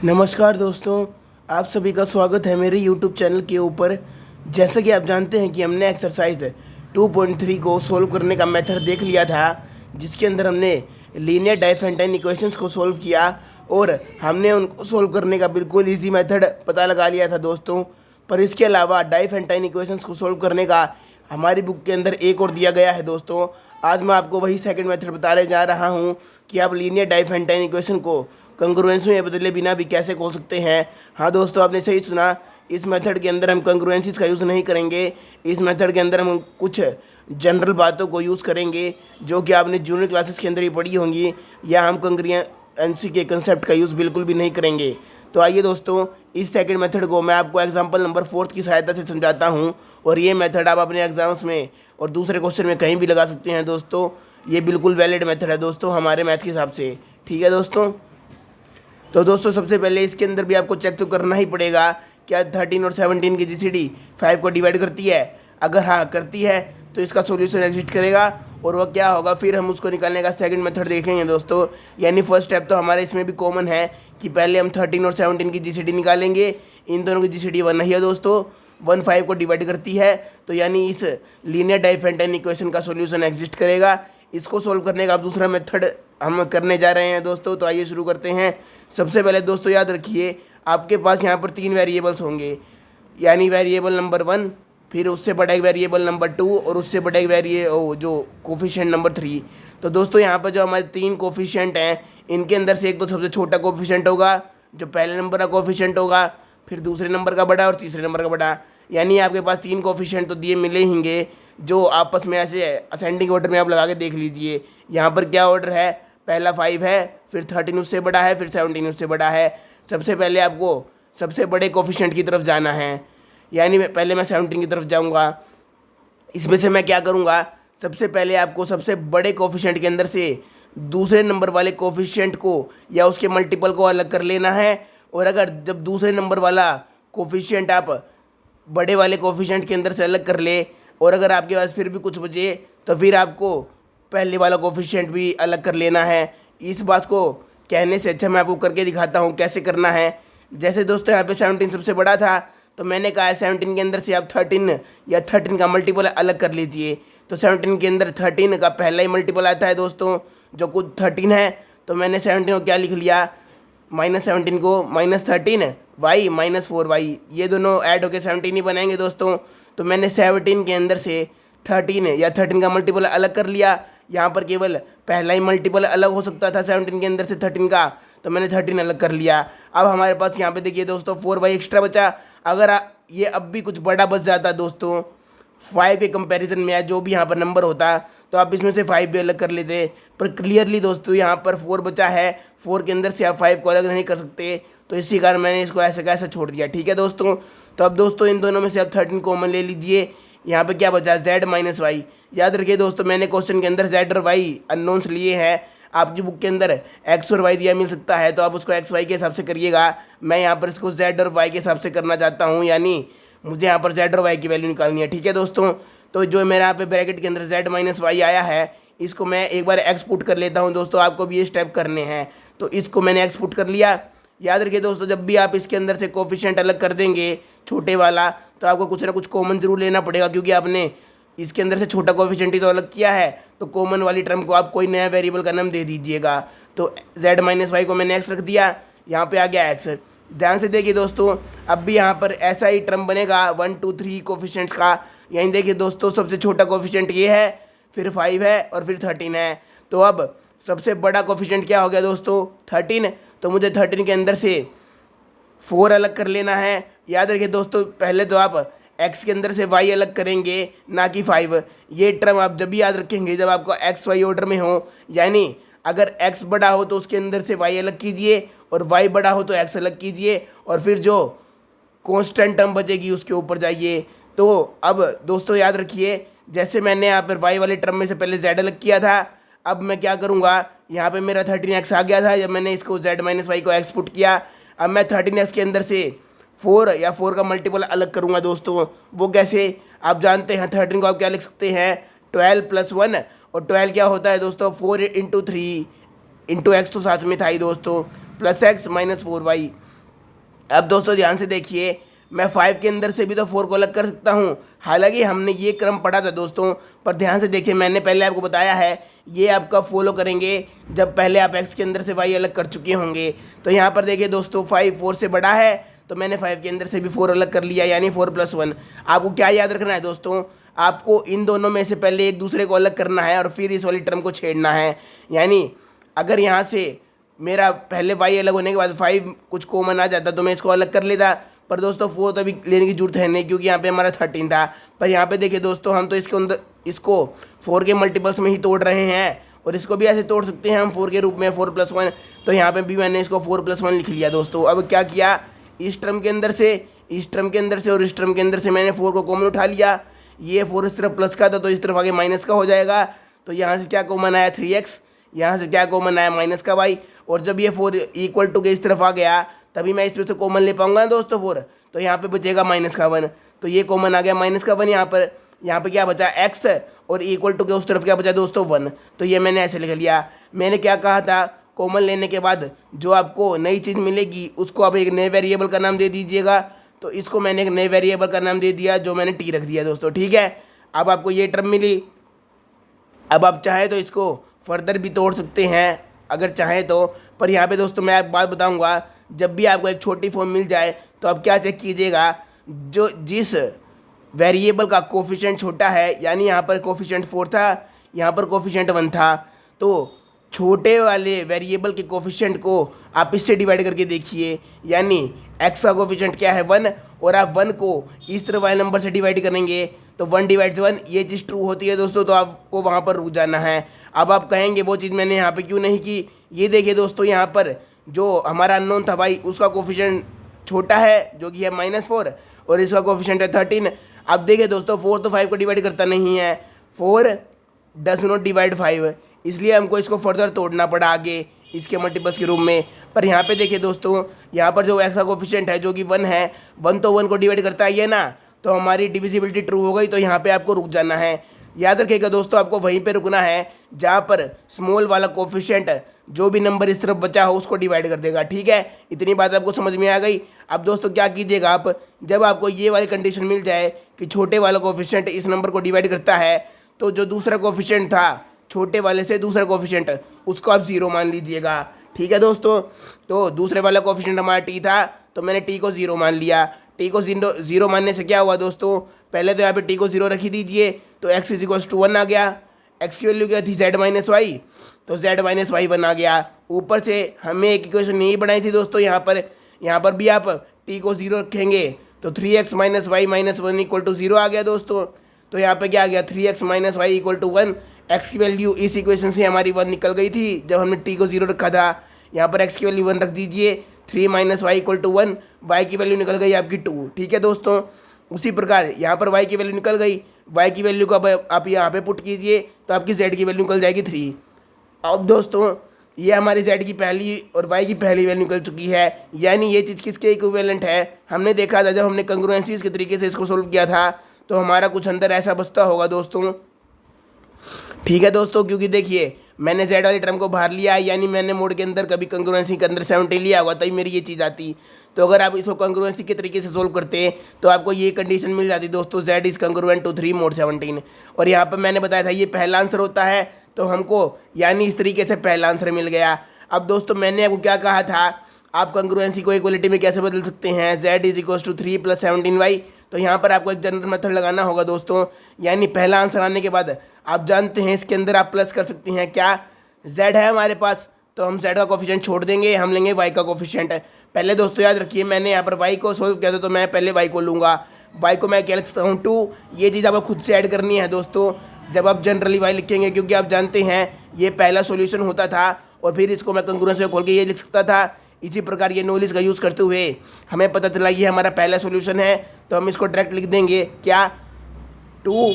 नमस्कार दोस्तों, आप सभी का स्वागत है मेरे YouTube चैनल के ऊपर। जैसा कि आप जानते हैं कि हमने एक्सरसाइज 2.3 को सोल्व करने का मेथड देख लिया था, जिसके अंदर हमने लीनियर डाइफेंटाइन इक्वेशंस को सोल्व किया और हमने उनको सोल्व करने का बिल्कुल इजी मेथड पता लगा लिया था दोस्तों। पर इसके अलावा डाइफेंटाइन इक्वेशंस को सोल्व करने का हमारी बुक के अंदर एक और दिया गया है दोस्तों। आज मैं आपको वही सेकंड मेथड बताने जा रहा हूँ कि आप लीनियर डाइफेंटाइन इक्वेशन को कंग्रुएंस में बदले बिना भी कैसे खोल सकते हैं। हाँ दोस्तों, आपने सही सुना। इस मेथड के अंदर हम कंग्रुएंसीज का यूज़ नहीं करेंगे। इस मेथड के अंदर हम कुछ जनरल बातों को यूज़ करेंगे जो कि आपने जूनियर क्लासेस के अंदर ही पढ़ी होंगी, या हम कंग्रुएंसी के कंसेप्ट का यूज़ बिल्कुल भी नहीं करेंगे। तो आइए दोस्तों, इस सेकंड मेथड को मैं आपको एग्जांपल नंबर 4 की सहायता से समझाता हूं, और ये मेथड आप अपने एग्जाम्स में और दूसरे क्वेश्चन में कहीं भी लगा सकते हैं दोस्तों। ये बिल्कुल वैलिड मेथड है दोस्तों हमारे मैथ के हिसाब से। ठीक है दोस्तों। तो दोस्तों, सबसे पहले इसके अंदर भी आपको चेक तो करना ही पड़ेगा, क्या 13 और 17 की जीसीडी 5 को डिवाइड करती है। अगर हाँ करती है तो इसका सॉल्यूशन एग्जिस्ट करेगा, और वह क्या होगा फिर हम उसको निकालने का सेकंड मेथड देखेंगे दोस्तों। यानी फर्स्ट स्टेप तो हमारे इसमें भी कॉमन है कि पहले हम 13 और 17 की जीसीडी निकालेंगे। इन दोनों की जीसीडी 1 नहीं है दोस्तों, 1 5 को डिवाइड करती है, तो यानी इस लीनियर डाइफेंटाइन इक्वेशन का सॉल्यूशन एग्जिस्ट करेगा। इसको सोल्व करने का दूसरा मेथड हम करने जा रहे हैं दोस्तों। तो आइए शुरू करते हैं। सबसे पहले दोस्तों याद रखिए, आपके पास यहाँ पर 3 वेरिएबल्स होंगे, यानी वेरिएबल नंबर 1, फिर उससे बड़ा एक वेरिएबल नंबर 2 और उससे बड़ा एक जो कोफिशिएंट नंबर 3। तो दोस्तों यहाँ पर जो हमारे 3 कोफिशिएंट हैं, इनके अंदर से एक तो सबसे छोटा कोफिशिएंट होगा जो पहले नंबर का कोफिशिएंट होगा, फिर दूसरे नंबर का बड़ा और तीसरे नंबर का बड़ा। यानी आपके पास 3 कोफिशिएंट तो दिए मिले होंगे जो आपस में ऐसे असेंडिंग ऑर्डर में आप लगा के देख लीजिए। यहाँ पर क्या ऑर्डर है, पहला 5 है, फिर 13 उससे बड़ा है, फिर 17 उससे बड़ा है। सबसे पहले आपको सबसे बड़े कोफिशिएंट की तरफ जाना है, यानी मैं 17 की तरफ जाऊँगा। इसमें से मैं क्या करूँगा, सबसे पहले आपको सबसे बड़े कोफिशिएंट के अंदर से दूसरे नंबर वाले कोफिशिएंट को या उसके मल्टीपल को अलग कर लेना है। और अगर जब दूसरे नंबर वाला कोफिशिएंट आप बड़े वाले कोफिशिएंट के अंदर से अलग कर ले, और अगर आपके पास फिर भी कुछ बचे, तो फिर आपको पहले वाला कोफिशिएंट भी अलग कर लेना है। इस बात को कहने से अच्छा मैं आपको करके दिखाता हूँ कैसे करना है। जैसे दोस्तों यहाँ पे 17 सबसे बड़ा था, तो मैंने कहा है 17 के अंदर से आप 13 या 13 का मल्टीपल अलग कर लीजिए। तो 17 के अंदर 13 का पहला ही मल्टीपल आता है दोस्तों, जो कुछ 13 है। तो मैंने 17 को क्या लिख लिया, -17 को -13 y -4y, ये दोनों ऐड होकर 17 ही बनाएंगे दोस्तों। तो मैंने 17 के अंदर से 13 या 13 का मल्टीपल अलग कर लिया। यहाँ पर केवल पहला ही मल्टीपल अलग हो सकता था 17 के अंदर से 13 का, तो मैंने 13 अलग कर लिया। अब हमारे पास यहाँ पे देखिए दोस्तों 4y एक्स्ट्रा बचा। अगर ये अब भी कुछ बड़ा बच जाता दोस्तों 5 के कंपैरिजन में, या जो भी यहाँ पर नंबर होता, तो आप इसमें से 5 भी अलग कर लेते। पर क्लियरली दोस्तों यहाँ पर 4 बचा है, 4 के अंदर से आप 5 को अलग नहीं कर सकते, तो इसी कारण मैंने इसको ऐसे कैसे छोड़ दिया। ठीक है दोस्तों। तो अब दोस्तों इन दोनों में से आप 13 कॉमन ले लीजिए। यहाँ पे क्या बचा, z -y। याद रखिए दोस्तों, मैंने क्वेश्चन के अंदर z और y अननोन्स लिए हैं। आपकी बुक के अंदर x और y दिया मिल सकता है, तो आप उसको x y के हिसाब से करिएगा। मैं यहाँ पर इसको z और y के हिसाब से करना चाहता हूँ, यानी मुझे यहाँ पर z और y की वैल्यू निकालनी है। ठीक है दोस्तों। तो जो मेरा यहाँ पे ब्रैकेट के अंदर z -y आया है, इसको मैं एक बार x पुट कर लेता हूँ दोस्तों। आपको भी ये स्टेप करने हैं, तो इसको मैंने x पुट कर लिया। याद रखिए दोस्तों, जब भी आप इसके अंदर से कोफिशिएंट अलग कर देंगे छोटे वाला, तो आपको कुछ ना कुछ कॉमन जरूर लेना पड़ेगा, क्योंकि आपने इसके अंदर से छोटा कोफिशिएंट ही तो अलग किया है। तो कॉमन वाली टर्म को आप कोई नया वेरिएबल का नाम दे दीजिएगा। तो z -y को मैंने x रख दिया, यहाँ पे आ गया x। ध्यान से देखिए दोस्तों, अब भी यहाँ पर ऐसा ही टर्म बनेगा 1 2 3 कोफिशिएंट्स का। यहीं देखिए दोस्तों, सबसे छोटा कोफिशिएंट ये है, फिर 5 है और फिर 13 है। तो अब सबसे बड़ा कोफिशिएंट क्या हो गया दोस्तों, 13। तो मुझे 13 के अंदर से 4 अलग कर लेना है। याद रखिए दोस्तों, पहले तो आप x के अंदर से y अलग करेंगे, ना कि 5। ये टर्म आप जब भी याद रखेंगे जब आपको x y ऑर्डर में हो, यानी अगर x बड़ा हो तो उसके अंदर से y अलग कीजिए, और y बड़ा हो तो x अलग कीजिए, और फिर जो कांस्टेंट टर्म बचेगी उसके ऊपर जाइए। तो अब दोस्तों याद रखिए, जैसे मैंने यहाँ पर y वाले टर्म में से पहले z अलग किया था, अब मैं क्या करूँगा, यहाँ पे मेरा 13x आ गया था जब मैंने इसको z -y को x पुट किया। अब मैं 13x के अंदर से 4 या 4 का मल्टीपल अलग करूँगा दोस्तों। वो कैसे, आप जानते हैं 13 को आप क्या लिख सकते हैं, 12 + 1, और 12 क्या होता है दोस्तों, 4 × 3 × x तो साथ में था ही दोस्तों, +x -4y। अब दोस्तों ध्यान से देखिए, मैं 5 के अंदर से भी तो 4 को अलग कर सकता हूँ। हालांकि हमने ये क्रम पढ़ा था दोस्तों, पर ध्यान से देखिए, मैंने पहले आपको बताया है ये आपका फॉलो करेंगे जब पहले आप x के अंदर से y अलग कर चुके होंगे। तो यहाँ पर देखिए दोस्तों 5 4 से बड़ा है, तो मैंने 5 के अंदर से भी 4 अलग कर लिया, यानी 4 + 1। आपको क्या याद रखना है दोस्तों, आपको इन दोनों में से पहले एक दूसरे को अलग करना है और फिर इस वाली टर्म को छेड़ना है। यानी अगर यहाँ से मेरा पहले y अलग होने के बाद 5 कुछ कॉमन आ जाता तो मैं इसको अलग कर लेता, पर दोस्तों 4 तो अभी लेने की जरूरत है नहीं, क्योंकि यहाँ पे हमारा 13 था। पर यहाँ पे देखिए दोस्तों, हम तो इसके अंदर इसको 4 के मल्टीपल्स में ही तोड़ रहे हैं, और इसको भी ऐसे तोड़ सकते हैं हम 4 के रूप में, 4 + 1। तो यहाँ पे भी मैंने इसको 4 + 1 लिख लिया दोस्तों। अब क्या किया, इस टर्म के अंदर से, इस टर्म के अंदर से और इस टर्म के अंदर से मैंने 4 को कॉमन उठा लिया। ये 4 इस तरफ प्लस का था तो इस तरफ आगे माइनस का हो जाएगा। तो यहाँ से क्या कॉमन आया 3x, यहाँ से क्या कॉमन आया माइनस का y, और जब ये 4 = के इस तरफ आ गया तभी मैं इस तरफ से कॉमन ले पाऊंगा दोस्तों 4। तो यहाँ पे बचेगा -1, तो ये कॉमन आ गया -1 यहाँ पर। यहाँ पे क्या बचा x, और = के उस तरफ क्या बचा दोस्तों 1। तो ये मैंने ऐसे लिख लिया। मैंने क्या कहा था, कॉमन लेने के बाद जो आपको नई चीज़ मिलेगी उसको आप एक नए वेरिएबल का नाम दे दीजिएगा। तो इसको मैंने एक नए वेरिएबल का नाम दे दिया, जो मैंने t रख दिया दोस्तों, ठीक है। अब आपको ये टर्म मिली। अब आप चाहे तो इसको फर्दर भी तोड़ सकते हैं अगर चाहें तो, पर यहाँ पे दोस्तों मैं एक बात बताऊँगा, जब भी आपको एक छोटी फॉर्म मिल जाए तो आप क्या चेक कीजिएगा, जो जिस वेरिएबल का कोफिशिएंट छोटा है, यानी यहाँ पर कोफिशिएंट 4 था, यहाँ पर कोफिशिएंट 1 था, तो छोटे वाले वेरिएबल के कोफिशिएंट को आप इससे डिवाइड करके देखिए। यानी x का कोफिशिएंट क्या है 1, और आप 1 को इस तरह वाले नंबर से डिवाइड करेंगे तो 1/1 ये चीज़ ट्रू होती है दोस्तों, तो आपको वहाँ पर रुक जाना है। अब आप कहेंगे वो चीज़ मैंने यहाँ पे क्यों नहीं की। ये देखिए दोस्तों, यहाँ पर जो हमारा अननोन था भाई, उसका कोफिशिएंट छोटा है जो कि है -4, और इसका कोफिशिएंट है 13। अब देखिए दोस्तों, 4 तो 5 को डिवाइड करता नहीं है, 4 डज नॉट डिवाइड 5, इसलिए हमको इसको फर्दर तोड़ना पड़ा आगे इसके मल्टीपल्स के रूप में। पर यहाँ पे देखिए दोस्तों, यहाँ पर जो x का कोफिशिएंट है जो कि 1 है, 1 तो 1 को डिवाइड करता है ये ना, तो हमारी डिविजिबिलिटी ट्रू हो गई। तो यहाँ पे आपको रुक जाना है। याद रखिएगा दोस्तों, आपको वहीं पे रुकना है जहाँ पर स्मॉल वाला कोफिशिएंट जो भी नंबर इस तरफ बचा हो उसको डिवाइड कर देगा, ठीक है। इतनी बात आपको समझ में आ गई। अब दोस्तों क्या कीजिएगा आप, जब आपको ये वाली कंडीशन मिल जाए कि छोटे वाला कोफिशिएंट इस नंबर को डिवाइड करता है, तो जो दूसरा कोफिशिएंट था छोटे वाले से दूसरा कोफिशिएंट, उसको आप 0 मान लीजिएगा, ठीक है दोस्तों। तो दूसरे वाला कोफिशिएंट हमारा t था, तो मैंने t को 0 मान लिया। t को 0 मानने से क्या हुआ दोस्तों, पहले तो यहाँ पे t को 0 रख ही दीजिए, तो x = 1 आ गया। x की वैल्यू क्या थी z - y, तो z - y 1 आ गया। ऊपर से हमें एक इक्वेशन नहीं बनाई थी दोस्तों, यहाँ पर भी आप t को 0 रखेंगे तो 3x - y - 1 = 0 आ गया दोस्तों। तो यहाँ पे क्या आ गया, 3x - y = 1। x की वैल्यू इस इक्वेशन से हमारी 1 निकल गई थी जब हमने t को 0 रखा था। यहाँ पर x की वैल्यू 1 रख दीजिए, 3 - y = 1, y की वैल्यू निकल गई आपकी 2, ठीक है दोस्तों। उसी प्रकार यहाँ पर y की वैल्यू निकल गई, y की वैल्यू को अब आप यहाँ पे पुट कीजिए तो आपकी z की वैल्यू निकल जाएगी 3। अब दोस्तों ये हमारी z की पहली और y की पहली वैल्यू निकल चुकी है, यानी ये चीज़ किसके इक्विवेलेंट है। हमने देखा था जब हमने कंग्रुएंसीज के तरीके से इसको सोल्व किया था, तो हमारा कुछ अंदर ऐसा बचता होगा दोस्तों, ठीक है दोस्तों। क्योंकि देखिए मैंने z वाली टर्म को बाहर लिया है, यानी मैंने मोड के अंदर कभी कंग्रुएंसी के अंदर 70 लिया होगा तभी मेरी ये चीज़ आती। तो अगर आप इसको कंग्रुएंसी के तरीके से सोल्व करते तो आपको ये कंडीशन मिल जाती दोस्तों, z is congruent to 3 mod 17। और यहाँ पर मैंने बताया था ये पहला आंसर होता है, तो हमको यानी इस तरीके से पहला आंसर मिल गया। अब दोस्तों मैंने आपको क्या कहा था, आप कंग्रुएंसी को इक्वलिटी में कैसे बदल सकते हैं, z = 3 + 17y। तो यहाँ पर आपको एक जनरल मेथड लगाना होगा दोस्तों, यानी पहला आंसर आने के बाद आप जानते हैं इसके अंदर आप प्लस कर सकते हैं। क्या z है हमारे पास, तो हम z का कोफिशिएंट छोड़ देंगे, हम लेंगे y का कोफिशिएंट। पहले दोस्तों याद रखिए मैंने यहाँ पर y को सोल्व किया था, तो मैं पहले y को लूँगा, y को मैं क्या लिख सकता हूँ 2। ये चीज़ आपको खुद से ऐड करनी है दोस्तों जब आप जनरली y लिखेंगे, क्योंकि आप जानते हैं ये पहला सोल्यूशन होता था और फिर इसको मैं कंग्रुएंसी खोल के ये लिख सकता था। इसी प्रकार ये नॉलेज का यूज़ करते हुए हमें पता चला ये हमारा पहला सोल्यूशन है, तो हम इसको डायरेक्ट लिख देंगे क्या 2।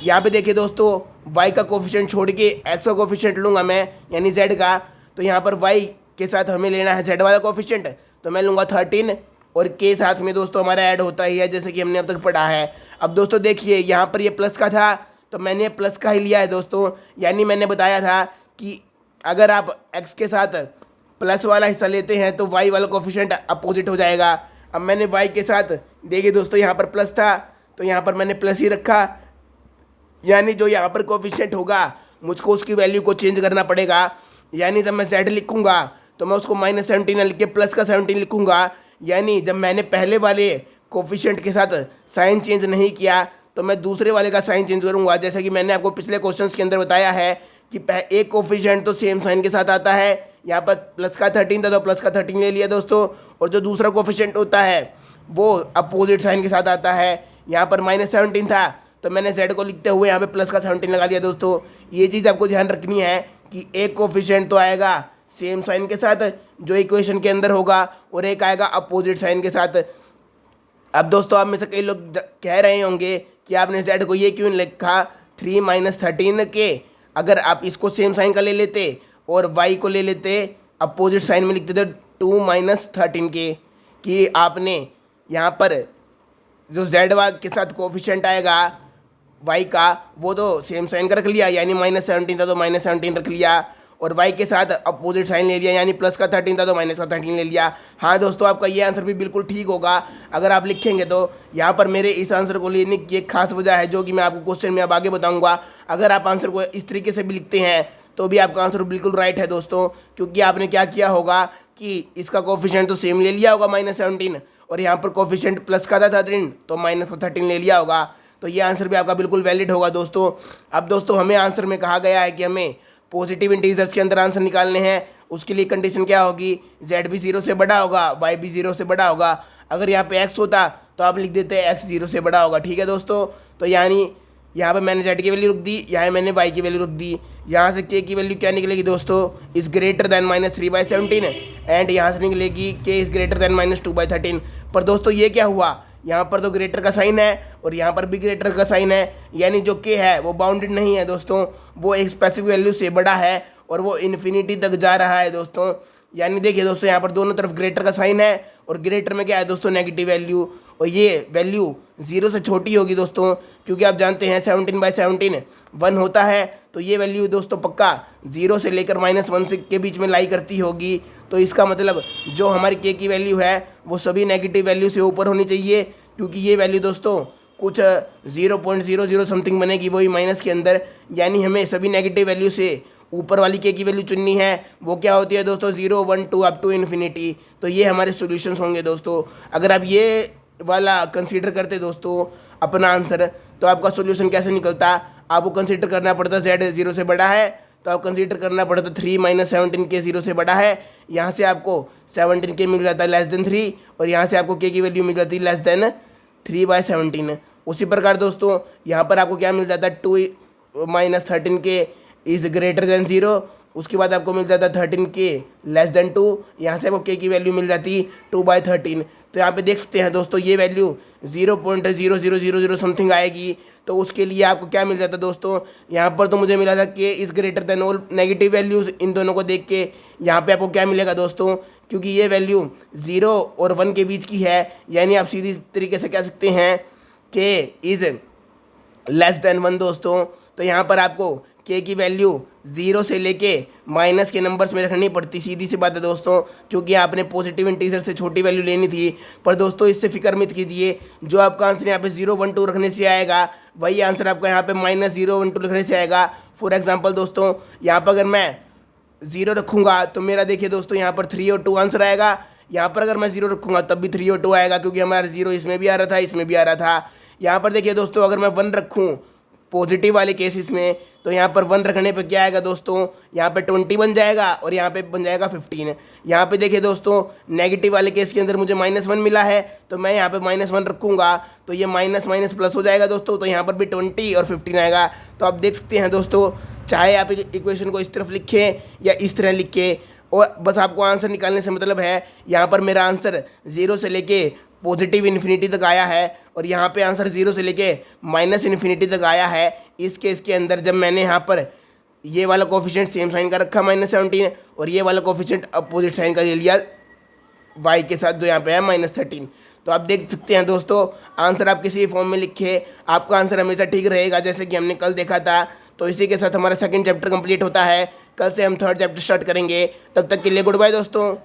यहाँ पे देखिए दोस्तों y का कोफिशिएंट छोड़ के x का कोफिशिएंट लूँगा मैं, यानी z का। तो यहाँ पर y के साथ हमें लेना है z वाला कोफिशिएंट, तो मैं लूँगा 13, और के साथ में दोस्तों हमारा ऐड होता ही है जैसे कि हमने अब तक पढ़ा है। अब दोस्तों देखिए यहाँ पर ये प्लस का था तो मैंने प्लस का ही लिया है दोस्तों, यानी मैंने बताया था कि अगर आप x के साथ प्लस वाला हिस्सा लेते हैं तो y वाला कोफिशिएंट अपोजिट हो जाएगा। अब मैंने y के साथ देखिए दोस्तों यहाँ पर प्लस था तो यहाँ पर मैंने प्लस ही रखा, यानी जो यहाँ पर कोफिशिएंट होगा मुझको उसकी वैल्यू को चेंज करना पड़ेगा। यानी जब मैं z लिखूंगा तो मैं उसको -17 लिख के प्लस का 17 लिखूंगा। यानी जब मैंने पहले वाले कोफिशिएंट के साथ साइन चेंज नहीं किया तो मैं दूसरे वाले का साइन चेंज करूंगा। जैसे कि मैंने आपको पिछले क्वेश्चंस के अंदर बताया है कि एक कोफिशिएंट तो सेम साइन के साथ आता है, यहाँ पर प्लस का 13 था तो प्लस का 13 ले लिया दोस्तों, और जो दूसरा कोफिशिएंट होता है वो अपोजिट साइन के साथ आता है। यहाँ पर -17 था तो मैंने z को लिखते हुए यहाँ पे प्लस का 17 लगा दिया दोस्तों। ये चीज़ आपको ध्यान रखनी है कि एक कोफिशिएंट तो आएगा सेम साइन के साथ जो इक्वेशन के अंदर होगा, और एक आएगा अपोजिट साइन के साथ। अब दोस्तों आप में से कई लोग कह रहे होंगे कि आपने z को ये क्यों लिखा 3 - 13 के, अगर आप इसको सेम साइन का ले लेते और y को ले लेते अपोजिट साइन में लिखते थे 2 - 13 के, कि आपने यहाँ पर जो z के साथ कोफिशिएंट आएगा y का वो तो सेम साइन का रख लिया, यानी -17 था तो -17 रख लिया, और y के साथ अपोजिट साइन ले लिया, यानी प्लस का 13 था तो माइनस का 13 ले लिया। हाँ दोस्तों, आपका ये आंसर भी बिल्कुल ठीक होगा अगर आप लिखेंगे तो। यहाँ पर मेरे इस आंसर को लेने की एक खास वजह है जो कि मैं आपको क्वेश्चन में अब आगे बताऊँगा। अगर आप आंसर को इस तरीके से भी लिखते हैं तो भी आपका आंसर बिल्कुल राइट है दोस्तों, क्योंकि आपने क्या किया होगा कि इसका कोफिशिएंट तो सेम ले लिया होगा -17, और यहाँ पर कोफिशिएंट प्लस का था 13 तो माइनस का 13 ले लिया होगा। तो ये आंसर भी आपका बिल्कुल वैलिड होगा दोस्तों। अब दोस्तों हमें आंसर में कहा गया है कि हमें पॉजिटिव इंटीजर्स के अंदर आंसर निकालने हैं। उसके लिए कंडीशन क्या होगी, z भी 0 से बड़ा होगा, y भी 0 से बड़ा होगा। अगर यहाँ पे x होता तो आप लिख देते x 0 से बड़ा होगा, ठीक है दोस्तों। तो यानी यहाँ पे मैंने z की वैल्यू रख दी, यहाँ मैंने y की वैल्यू रख दी। यहाँ से k की वैल्यू क्या निकलेगी दोस्तों, इज़ ग्रेटर दैन -3/17, एंड यहाँ से निकलेगी k इज़ ग्रेटर दैन -2/13। पर दोस्तों ये क्या हुआ, यहाँ पर तो ग्रेटर का साइन है और यहाँ पर भी ग्रेटर का साइन है, यानी जो k है वो बाउंडेड नहीं है दोस्तों, वो एक स्पेसिफिक वैल्यू से बड़ा है और वो इन्फिनिटी तक जा रहा है दोस्तों। यानी देखिए दोस्तों यहाँ पर दोनों तरफ ग्रेटर का साइन है और ग्रेटर में क्या है दोस्तों, नेगेटिव वैल्यू, और ये वैल्यू 0 से छोटी होगी दोस्तों, क्योंकि आप जानते हैं 17/17 1 होता है। तो ये वैल्यू दोस्तों पक्का 0 से लेकर -1 के बीच में लाई करती होगी। तो इसका मतलब जो हमारी k की वैल्यू है वो सभी नेगेटिव वैल्यू से ऊपर होनी चाहिए, क्योंकि ये वैल्यू दोस्तों कुछ 0.00 समथिंग बनेगी वही माइनस के अंदर। यानी हमें सभी नेगेटिव वैल्यू से ऊपर वाली k की वैल्यू चुननी है, वो क्या होती है दोस्तों 0, 1, 2 अप टू इन्फिनिटी। तो ये हमारे सॉल्यूशंस होंगे दोस्तों। अगर आप ये वाला कंसीडर करते दोस्तों अपना आंसर, तो आपका सॉल्यूशन कैसे निकलता, आपको कंसीडर करना पड़ता z 0 से बड़ा है तो आप कंसीडर करना पड़ता 3 - 17 k 0 से बड़ा है। यहाँ से आपको 17 k मिल जाता है <3, और यहाँ से आपको k की वैल्यू मिल जाती है <3/17। उसी प्रकार दोस्तों यहाँ पर आपको क्या मिल जाता है 2 - 13 k इज़ ग्रेटर दैन 0। उसके बाद आपको मिल जाता है 13 k <2, यहाँ से आपको k की वैल्यू मिल जाती 2/13। तो यहाँ पे देख सकते हैं दोस्तों ये वैल्यू 0.0000 समथिंग आएगी। तो उसके लिए आपको क्या मिल जाता है दोस्तों, यहाँ पर तो मुझे मिला था k is greater than all negative values, इन दोनों को देख के यहाँ पे आपको क्या मिलेगा दोस्तों, क्योंकि ये वैल्यू 0 और 1 के बीच की है, यानी आप सीधी तरीके से कह सकते हैं k इज़ <1 दोस्तों। तो यहाँ पर आपको k की वैल्यू 0 से लेके माइनस के नंबर्स में रखनी पड़ती, सीधी सी बात है दोस्तों, क्योंकि आपने पॉजिटिव इंटीजर से छोटी वैल्यू लेनी थी। पर दोस्तों इससे फिक्र मत कीजिए, जो आपका आंसर यहाँ पे 0, 1, 2 रखने से आएगा वही आंसर आपका यहाँ पे -0, 1, 2 रखने से आएगा। फॉर एग्जांपल दोस्तों यहाँ पर अगर मैं 0 रखूँगा तो मेरा देखिए दोस्तों यहाँ पर 3 और 2 आंसर आएगा। यहाँ पर अगर मैं 0 रखूँगा तब भी 3 और 2 आएगा, क्योंकि हमारा 0 इसमें भी आ रहा था इसमें भी आ रहा था। यहाँ पर देखिए दोस्तों अगर मैं 1 रखूँ पॉजिटिव वाले केसेस में, तो यहाँ पर 1 रखने पे क्या आएगा दोस्तों, यहाँ पे 20 बन जाएगा और यहाँ पे बन जाएगा 15। यहाँ पे देखिए दोस्तों नेगेटिव वाले केस के अंदर मुझे -1 मिला है, तो मैं यहाँ पे -1 रखूँगा तो ये माइनस माइनस प्लस हो जाएगा दोस्तों। तो यहाँ पर भी 20 और 15 आएगा। तो आप देख सकते हैं दोस्तों, चाहे आप इक्वेशन को इस तरफ लिखें या इस तरह लिखें, और बस आपको आंसर निकालने से मतलब है। यहाँ पर मेरा आंसर 0 से लेके पॉजिटिव इन्फिनिटी तक आया है, और यहाँ पे आंसर 0 से लेके -इन्फिनिटी तक आया है। इस केस के अंदर जब मैंने यहाँ पर ये वाला कोफिशिएंट सेम साइन का रखा -17, और ये वाला कोफिशिएंट अपोजिट साइन का ले लिया y के साथ जो यहाँ पे है -13। तो आप देख सकते हैं दोस्तों, आंसर आप किसी फॉर्म में लिखे, आपका आंसर हमेशा ठीक रहेगा, जैसे कि हमने कल देखा था। तो इसी के साथ हमारा सेकंड चैप्टर कंप्लीट होता है। कल से हम थर्ड चैप्टर स्टार्ट करेंगे। तब तक के लिए गुड बाय दोस्तों।